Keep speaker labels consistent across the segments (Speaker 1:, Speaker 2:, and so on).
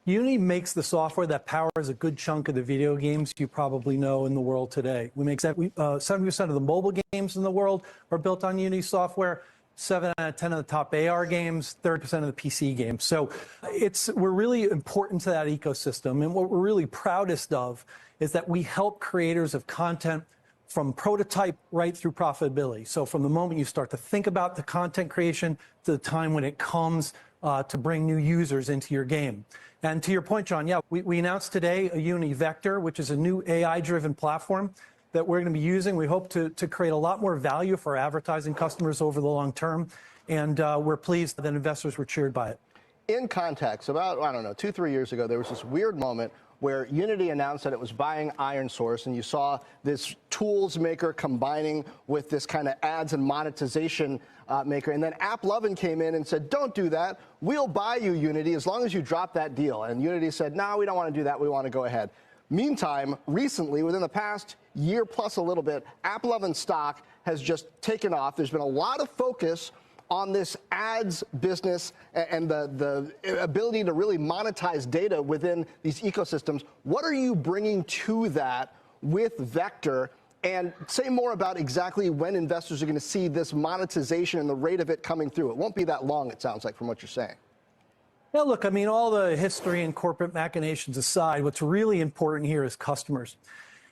Speaker 1: Unity makes the software that powers a good chunk of the video games you probably know in the world today. We make 70% of the mobile games in the world are built on Unity software. 7 out of 10 of the top AR games, 30% of the PC games. So we're really important to that ecosystem. And what we're really proudest of is that we help creators of content from prototype right through profitability. So from the moment you start to think about the content creation to the time when it comes to bring new users into your game. And to your point, John, yeah, we announced today a Unity Vector, which is a new AI-driven platform that we're going to be using. We hope to create a lot more value for advertising customers over the long term. And we're pleased that investors were cheered by it.
Speaker 2: In context, about, I don't know, 2-3 years ago, there was this weird moment where Unity announced that it was buying ironSource, and you saw this tools maker combining with this kind of ads and monetization maker. And then AppLovin came in and said, don't do that. We'll buy you, Unity, as long as you drop that deal. And Unity said, no, we don't want to do that. We want to go ahead. Meantime, recently, within the past year plus a little bit, AppLovin stock has just taken off. There's been a lot of focus on this ads business and the ability to really monetize data within these ecosystems. What are you bringing to that with Vector? And say more about exactly when investors are going to see this monetization and the rate of it coming through. It won't be that long, it sounds like, from what you're saying.
Speaker 1: Yeah, look, I mean, all the history and corporate machinations aside, what's really important here is customers.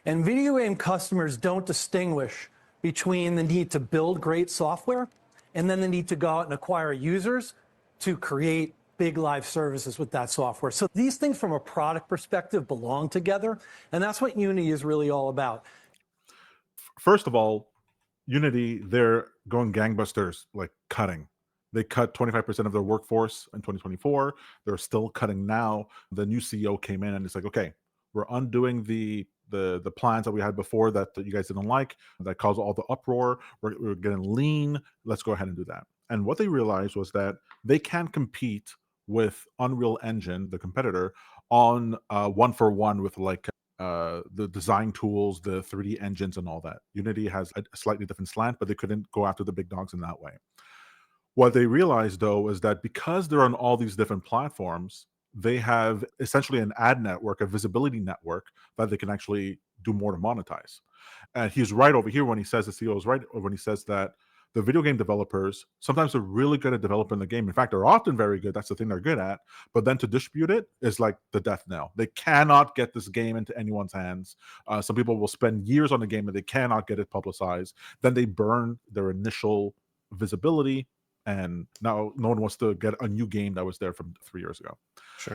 Speaker 1: And video game customers don't distinguish between the need to build great software and then the need to go out and acquire users to create big live services with that software. So these things from a product perspective belong together, and that's what Unity is really all about.
Speaker 3: First of all, Unity, they're going gangbusters, like cutting. They cut 25% of their workforce in 2024. They're still cutting now. The new CEO came in and it's like, okay, we're undoing the plans that we had before that you guys didn't like, that caused all the uproar. We're getting lean. Let's go ahead and do that. And what they realized was that they can compete with Unreal Engine, the competitor, on one-for-one with like the design tools, the 3D engines and all that. Unity has a slightly different slant, but they couldn't go after the big dogs in that way. What they realized, though, is that because they're on all these different platforms, they have essentially an ad network, a visibility network that they can actually do more to monetize. And he's right over here when he says, the CEO is right when he says that the video game developers sometimes are really good at developing the game. In fact, they're often very good. That's the thing they're good at. But then to distribute it is like the death knell. They cannot get this game into anyone's hands. Some people will spend years on the game and they cannot get it publicized. Then they burn their initial visibility. And now no one wants to get a new game that was there from 3 years ago.
Speaker 2: Sure.